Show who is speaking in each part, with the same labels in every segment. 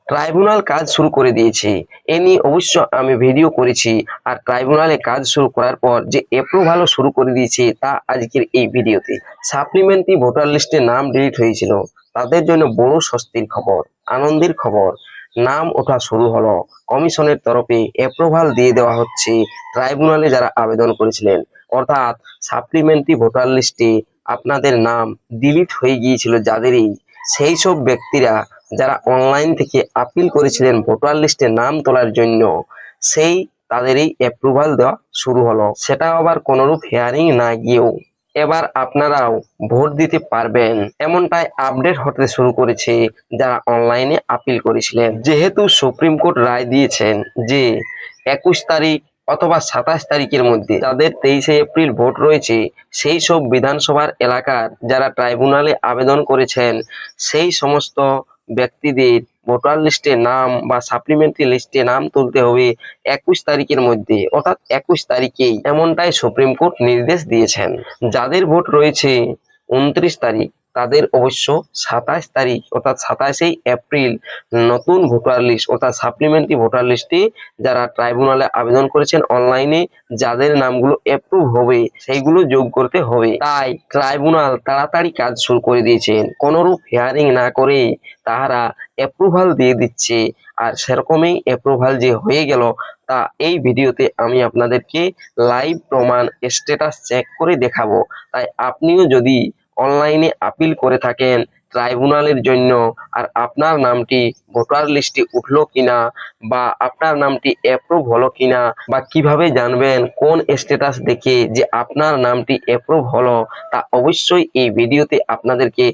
Speaker 1: Tribunal কাজ শুরু করে দিয়েছে। এ নিয়ে অবশ্য আমি ভিডিও করেছি। আর ট্রাইব্যুনালে কাজ শুরু করার পর যে অ্যাপ্রুভালও শুরু করে দিয়েছে তা আজকের এই ভিডিওতে। সাপ্লিমেন্টারি ভোটার লিস্টে নাম ডিলিট হয়েছিল, তাদের জন্য বড় স্বস্তির খবর, আনন্দের খবর। নাম ওঠা শুরু হলো। কমিশনের তরফে অ্যাপ্রুভাল দিয়ে দেওয়া হচ্ছে ট্রাইব্যুনালে যারা আবেদন করেছিলেন, অর্থাৎ সাপ্লিমেন্টারি ভোটার লিস্টে আপনাদের নাম ডিলিট হয়ে গিয়েছিল যাদেরই, সেই সব ব্যক্তিরা যারা অনলাইন থেকে আপিল করেছিলেন ভোটার লিস্টে নাম তোলার জন্য, সেই তাদেরই অ্যাপ্রুভাল দেওয়া শুরু হলো। সেটা আবার কোনোরূপ হিয়ারিং না গিয়েও এবার আপনারাও ভোট দিতে পারবেন, এমনটাই আপডেট হতে শুরু করেছে যারা অনলাইনে আপিল করেছিলেন। যেহেতু সুপ্রিম কোর্ট রায় দিয়েছেন যে 21 তারিখ অথবা 27 তারিখের মধ্যে যাদের 23শে এপ্রিল ভোট রয়েছে, সেই সব বিধানসভার এলাকার যারা ট্রাইব্যুনালে আবেদন করেছেন সেই সমস্ত ব্যক্তিদের ভোটার লিস্টে নাম বা সাপ্লিমেন্টারি লিস্টে নাম তুলতে হবে 21 তারিখের মধ্যে, অর্থাৎ 21 তারিখেই, এমনটাই সুপ্রিম কোর্ট নির্দেশ দিয়েছেন। যাদের ভোট রয়েছে 29 তারিখ তাদের অবশ্য 27 তারিখ অর্থাৎ 27শে এপ্রিল নতুন ভোটার লিস্ট অর্থাৎ সাপ্লিমেন্টারি ভোটার লিস্টে যারা ট্রাইব্যুনালে আবেদন করেছেন অনলাইনে, যাদের নামগুলো অ্যাপ্রুভ হবে সেইগুলো যোগ করতে হবে। তাই ট্রাইব্যুনাল তাড়াতাড়ি কাজ শুরু করে দিয়েছেন, কোনোরূপ হিয়ারিং না করে তাহারা অ্যাপ্রুভাল দিয়ে দিচ্ছে। আর সেরকমই অ্যাপ্রুভাল যে হয়ে গেল তা এই ভিডিওতে আমি আপনাদেরকে লাইভ প্রমাণ স্ট্যাটাস চেক করে দেখাবো। তাই আপনিও যদি অনলাইনে আপিল করে থাকেন ট্রাইব্যুনালের জন্য, আর আপনার নামটি ভোটার লিস্টে উঠলো কিনা বা আপনার নামটি অ্যাপ্রুভ হলো কিনা, বা কিভাবে জানবেন কোন স্ট্যাটাস দেখে যে আপনার নামটি অ্যাপ্রুভ হলো, তা অবশ্যই এই ভিডিওতে আপনাদেরকে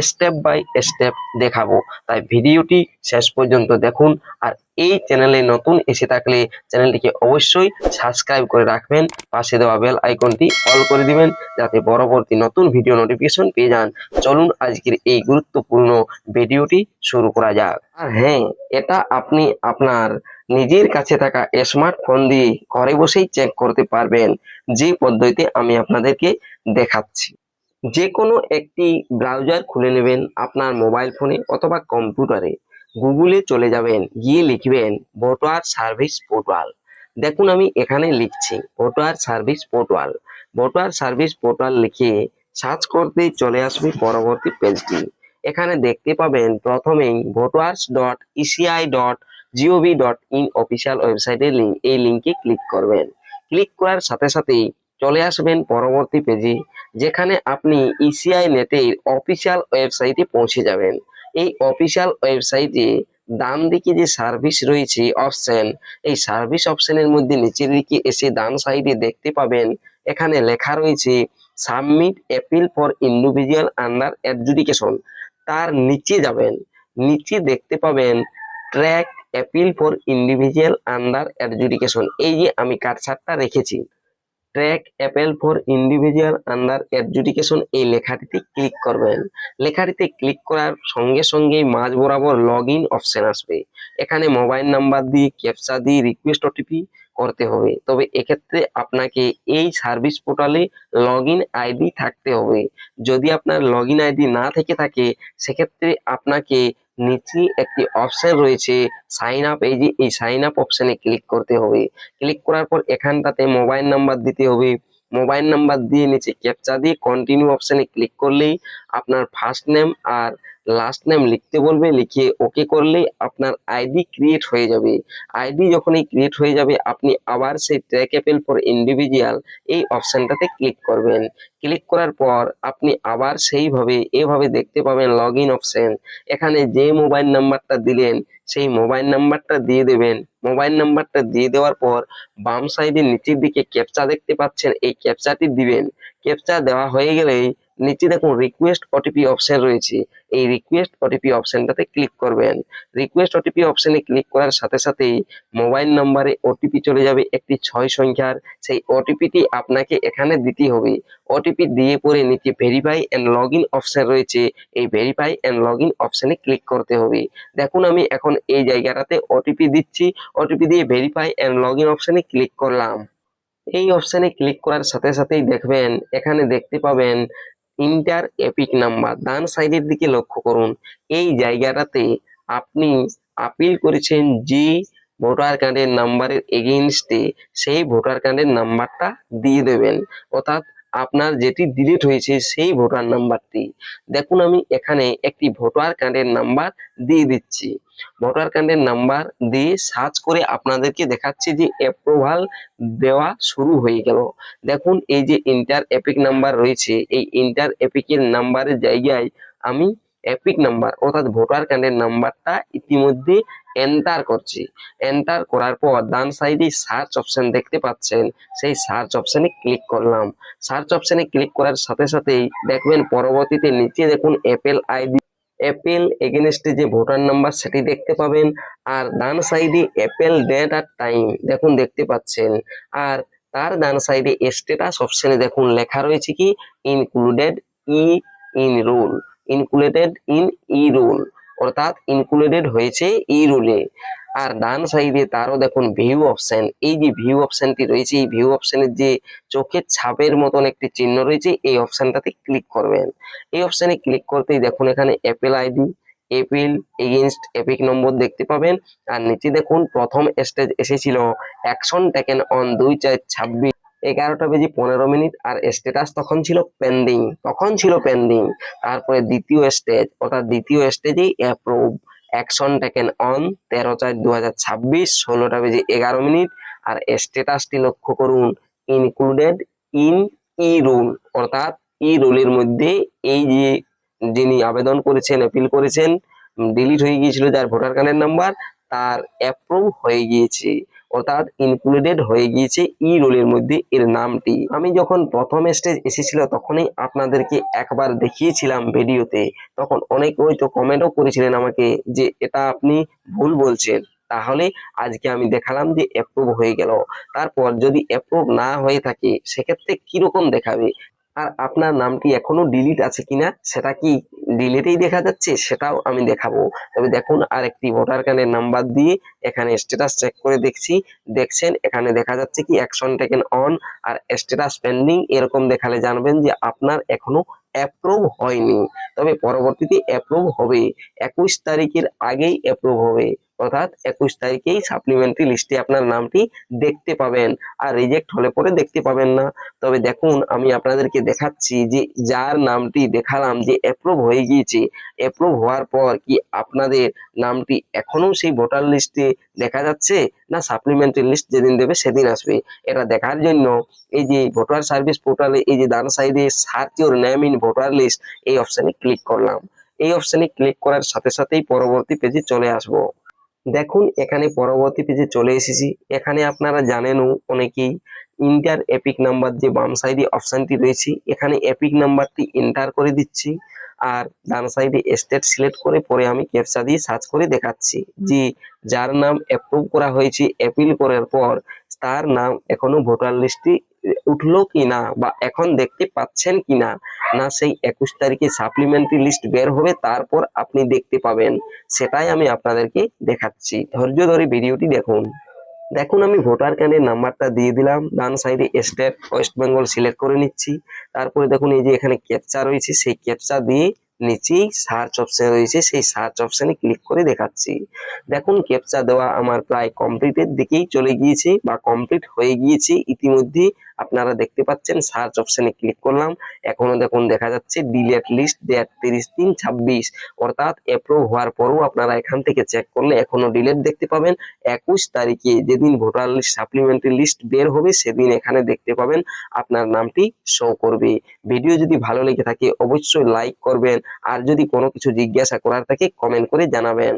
Speaker 1: স্টেপ বাই স্টেপ দেখাবো। তাই ভিডিওটি শেষ পর্যন্ত দেখুন। আর এই চ্যানেলে নতুন এসে থাকলে চ্যানেলটিকে অবশ্যই সাবস্ক্রাইব করে রাখবেন, পাশে দেওয়া বেল আইকনটি অল করে দিবেন যাতে পরবর্তী নতুন ভিডিও নোটিফিকেশন পেয়ে যান। চলুন আজকের এই গুরুত্বপূর্ণ ভিডিওটি শুরু করা যাক। আর হ্যাঁ, এটা আপনি আপনার নিজের কাছে থাকা স্মার্টফোন দিয়ে ঘরে বসেই চেক করতে পারবেন, যে পদ্ধতিতে আমি আপনাদেরকে দেখাচ্ছি। যে কোনো একটি ব্রাউজার খুলে নেবেন আপনার মোবাইল ফোনে অথবা কম্পিউটারে, গুগলে চলে যাবেন, গিয়ে লিখবেন ভোটার সার্ভিস পোর্টাল। দেখুন আমি এখানে লিখছি voter service portal. Voter service portal লিখে সার্চ করতেই চলে আসবে পরবর্তী পেজটি। এখানে দেখতে পাবেন প্রথমেই voters.eci.gov.in অফিসিয়াল ওয়েবসাইটের লিঙ্ক, এই লিঙ্কে ক্লিক করবেন। ক্লিক করার সাথে সাথেই চলে আসবেন পরবর্তী পেজে, যেখানে আপনি ইসিআই নেটের অফিসিয়াল ওয়েবসাইটে পৌঁছে যাবেন। এই অফিসিয়াল ওয়েবসাইটে ডান দিকে যে সার্ভিস রয়েছে অপশন, এই সার্ভিস অপশনের মধ্যে নিচের দিকে এসে ডান সাইডে দেখতে পাবেন এখানে লেখা রয়েছে submit appeal for individual under adjudication. তার নিচে যাবেন, নিচে দেখতে পাবেন track appeal for individual under adjudication. এই যে আমি কারসারটা রেখেছি, track Apple for individual under adjudication, এই লেখাটিতে ক্লিক করবেন। লেখাটিতে ক্লিক করার সঙ্গে সঙ্গেই মাঝ বরাবর লগ ইন অপশন আসবে। এখানে মোবাইল নাম্বার দিয়ে ক্যাপচা দিয়ে রিকোয়েস্ট ওটিপি করতে হবে। তবে এক্ষেত্রে আপনাকে এই সার্ভিস পোর্টালে লগ ইন আইডি থাকতে হবে। যদি আপনার লগ ইন আইডি না থেকে থাকে সেক্ষেত্রে আপনাকে নিচে একটি অপশন রয়েছে সাইন আপ, এই যে এই সাইন আপ অপশনে ক্লিক করতে হবে। ক্লিক করার পর এখানটাতে মোবাইল নাম্বার দিতে হবে। মোবাইল নাম্বার দিয়ে নিচে ক্যাপচা দিয়ে কন্টিনিউ অপশনে ক্লিক করলেই আপনার ফার্স্ট নেম আর লাস্ট নেম লিখতে বলবে, লিখে ওকে করলেই আপনার আইডি ক্রিয়েট হয়ে যাবে। আইডি যখনই ক্রিয়েট হয়ে যাবে আপনি আবার সেই ট্র্যাক অ্যাপেল ফর ইন্ডিভিজুয়াল এই অপশনটাতে ক্লিক করবেন। ক্লিক করার পর আপনি আবার সেইভাবে এভাবে দেখতে পাবেন লগ ইন অপশন। এখানে যে মোবাইল নাম্বারটা দিলেন সেই মোবাইল নাম্বারটা দিয়ে দেবেন। মোবাইল নাম্বারটা দিয়ে দেওয়ার পর বাম সাইডে নিচের দিকে ক্যাপচা দেখতে পাচ্ছেন, এই ক্যাপচাটি দিবেন। ক্যাপচা দেওয়া হয়ে গেলেই নিচে দেখুন রিকোয়েস্ট ওটিপি অপশন রয়েছে, এই রিকোয়েস্ট ওটিপি অপশনটাতে ক্লিক করবেন। রিকোয়েস্ট ওটিপি অপশনে ক্লিক করার সাথে সাথেই মোবাইল নাম্বারে ওটিপি চলে যাবে একটি 6 সংখ্যার, সেই ওটিপিটি আপনাকে এখানে দিতে হবে। ওটিপি দিয়ে পরে নিচে verify and log in option রয়েছে, এই ভেরিফাই এন্ড লগ ইন অপশনে ক্লিক করতে হবে। দেখুন আমি এখন এই জায়গাটাতে ওটিপি দিচ্ছি, ওটিপি দিয়ে ভেরিফাই এন্ড লগ ইন অপশনে ক্লিক করলাম। এই অপশনে ক্লিক করার সাথে সাথেই দেখবেন এখানে দেখতে পাবেন ইন্টার এপিক নাম্বার। ডান সাইডের দিকে লক্ষ্য করুন, এই জায়গাটাতে আপনি আপিল করেছেন যে ভোটার কার্ডের নাম্বারের এগেইনস্টে সেই ভোটার কার্ডের নাম্বারটা দিয়ে দেবেন, অর্থাৎ আপনার যেটি ডিলিট হয়েছে সেই ভোটার নাম্বারটি। দেখুন আমি এখানে একটি ভোটার কার্ডের নাম্বার দিয়ে দিচ্ছি। ভোটার কার্ডের নাম্বার দিয়ে সার্চ করে আপনাদেরকে দেখাচ্ছি যে অ্যাপ্রুভাল দেওয়া শুরু হয়ে গেল। দেখুন এই যে ইন্টার এপিক নাম্বার রয়েছে, এই ইন্টার এপিকের নাম্বারের জায়গায় আমি এপিক নাম্বার অর্থাৎ ভোটার কার্ডের নাম্বারটা ইতিমধ্যে এন্টার করছি। এন্টার করার পর ডান সাইডে সার্চ অপশন দেখতে পাচ্ছেন, সেই সার্চ অপশনে ক্লিক করলাম। সার্চ অপশনে ক্লিক করার সাথে সাথেই দেখবেন পরবর্তীতে নিচে দেখুন অ্যাপেল আইডি, অ্যাপেল এগেনস্টে যে ভোটার নাম্বার সেটি দেখতে পাবেন। আর ডান সাইডে অ্যাপেল ডেট আর টাইম দেখুন দেখতে পাচ্ছেন। আর তার ডান সাইডে স্ট্যাটাস অপশনে দেখুন লেখা রয়েছে কি included in roll, included e roll, অর্থাৎ ইনক্লুডেড হয়েছে ই রোলে। আর ডান সাইডে তারও দেখুন ভিউ অপশন, এই যে ভিউ অপশনটি রয়েছে, এই ভিউ অপশনের যে চোখের ছাপের মতন একটি চিহ্ন রয়েছে, এই অপশনটাতে ক্লিক করবেন। এই অপশনে ক্লিক করতেই দেখুন এখানে appeal ID, appeal against EPIC number দেখতে পাবেন। আর নিচে দেখুন প্রথম স্টেজ এসেছিল অ্যাকশন টেকেন অন 2/4/26 11:15 আর স্ট্যাটাস তখন ছিল পেন্ডিং। তারপরে দ্বিতীয় স্টেজ, অর্থাৎ দ্বিতীয় স্টেজেই অ্যাপ্রুভ, অ্যাকশন টেকেন অন 13/4/2026 16:11 আর স্ট্যাটাসটি লক্ষ্য করুন ইনক্লুডেড ইন ই রুল, অর্থাৎ ই রুলের মধ্যে এই যে যিনি আবেদন করেছেন অ্যাপিল করেছেন ডিলিট হয়ে গিয়েছিল যার ভোটার কার্ডের নাম্বার, তার অ্যাপ্রুভ হয়ে গিয়েছে, অর্থাৎ ইনক্লুডেড হয়ে গিয়েছে ই রোলের মধ্যে এর নামটি। আমি যখন প্রথম স্টেজ এসেছিল তখনই আপনাদেরকে একবার দেখিয়েছিলাম ভিডিওতে, তখন অনেকে হয়তো কমেন্টও করেছিলেন আমাকে যে এটা আপনি ভুল বলছেন। তাহলে আজকে আমি দেখালাম যে অ্যাপ্রুভ হয়ে গেল। তারপর যদি অ্যাপ্রুভ না হয়ে থাকে সেক্ষেত্রে কিরকম দেখাবে, আর আপনার নামটি এখনো ডিলিট আছে কিনা সেটা কি ডিলিটেই দেখা যাচ্ছে সেটাও আমি দেখাবো। তবে দেখুন আরেকটি ভোটার কার্ডের নাম্বার দিয়ে এখানে স্ট্যাটাস চেক করে দেখছেন এখানে দেখা যাচ্ছে কি অ্যাকশন টেকেন অন আর স্ট্যাটাস পেন্ডিং, এরকম দেখালে জানবেন যে আপনার এখনো অ্যাপ্রুভ হয়নি। তবে পরবর্তীতে অ্যাপ্রুভ হবে, 21 তারিখের আগেই অ্যাপ্রুভ হবে, অর্থাৎ 21 তারিখেই সাপ্লিমেন্টারি লিস্টে আপনার নামটি দেখতে পাবেন। আর রিজেক্ট হলে পরে দেখতে পাবেন না। তবে দেখুন আমি আপনাদেরকে দেখাচ্ছি যে যার নামটি দেখালাম যে অ্যাপ্রুভ হয়ে গিয়েছে, অ্যাপ্রুভ হওয়ার পর কি আপনাদের নামটি এখনো সেই ভোটার লিস্টে দেখা যাচ্ছে, না সাপ্লিমেন্টারি লিস্ট যেদিন দেবে সেদিন আসবে। এটা দেখার জন্য এই যে ভোটার সার্ভিস পোর্টালে এই যে ডান সাইডে search your name in voter list এই অপশনে ক্লিক করলাম। এই অপশনে ক্লিক করার সাথে সাথেই পরবর্তী পেজে চলে আসবো। দেখুন এখানে পরবর্তী পেজে চলে এসেছি। এখানে আপনারা জানেনও অনেকেই ইন্টার এপিক নাম্বার যে বাম সাইডে অপশনটি রয়েছে, এখানে এপিক নাম্বারটি এন্টার করে দিচ্ছি। আর ডান সাইডে স্টেট সিলেক্ট করে পরে আমি ক্যাপচা দিয়ে সার্চ করে দেখাচ্ছি যে যার নাম অ্যাপ্রুভ করা হয়েছে অ্যাপিল করার পর তার নাম এখনো ভোটার লিস্টে উঠলো কিনা বা এখন দেখতে পাচ্ছেন কিনা, না সেই 21 তারিখে সাপ্লিমেন্টারি লিস্ট বের হবে তারপর আপনি দেখতে পাবেন, সেটাই আমি আপনাদেরকে দেখাচ্ছি। ধৈর্য ধরে ভিডিওটি দেখুন। দেখুন আমি ভোটার কার্ডের নাম্বারটা দিয়ে দিলাম, ডান সাইডে স্টেট ওয়েস্ট বেঙ্গল সিলেক্ট করে নিচ্ছি। তারপরে দেখুন এই যে এখানে ক্যাপচা রয়েছে, সেই ক্যাপচা দিয়ে নিচেই সার্চ অপশন রয়েছে, সেই সার্চ অপশনে ক্লিক করে দেখাচ্ছি। দেখুন ক্যাপচা দেওয়া আমার প্রায় কমপ্লিটের দিকেই চলে গিয়েছে বা কমপ্লিট হয়ে গিয়েছে ইতিমধ্যে। আপনারা দেখতে পাচ্ছেন সার্চ অপশনে ক্লিক করলাম, এখনো দেখুন দেখা যাচ্ছে ডিলিট লিস্ট ডেট 30/3/26, অর্থাৎ অ্যাপ্রুভ হওয়ার পরও আপনারা এখান থেকে চেক করলে এখনো ডিলিট দেখতে পাবেন। 21 তারিখে যেদিন ভোটার লিস্ট সাপ্লিমেন্টারি লিস্ট বের হবে সেদিন এখানে দেখতে পাবেন আপনার নামটি শো করবে। ভিডিও যদি ভালো লেগে থাকে অবশ্যই লাইক করবেন, আর যদি কোনো কিছু জিজ্ঞাসা করার থাকে কমেন্ট করে জানাবেন।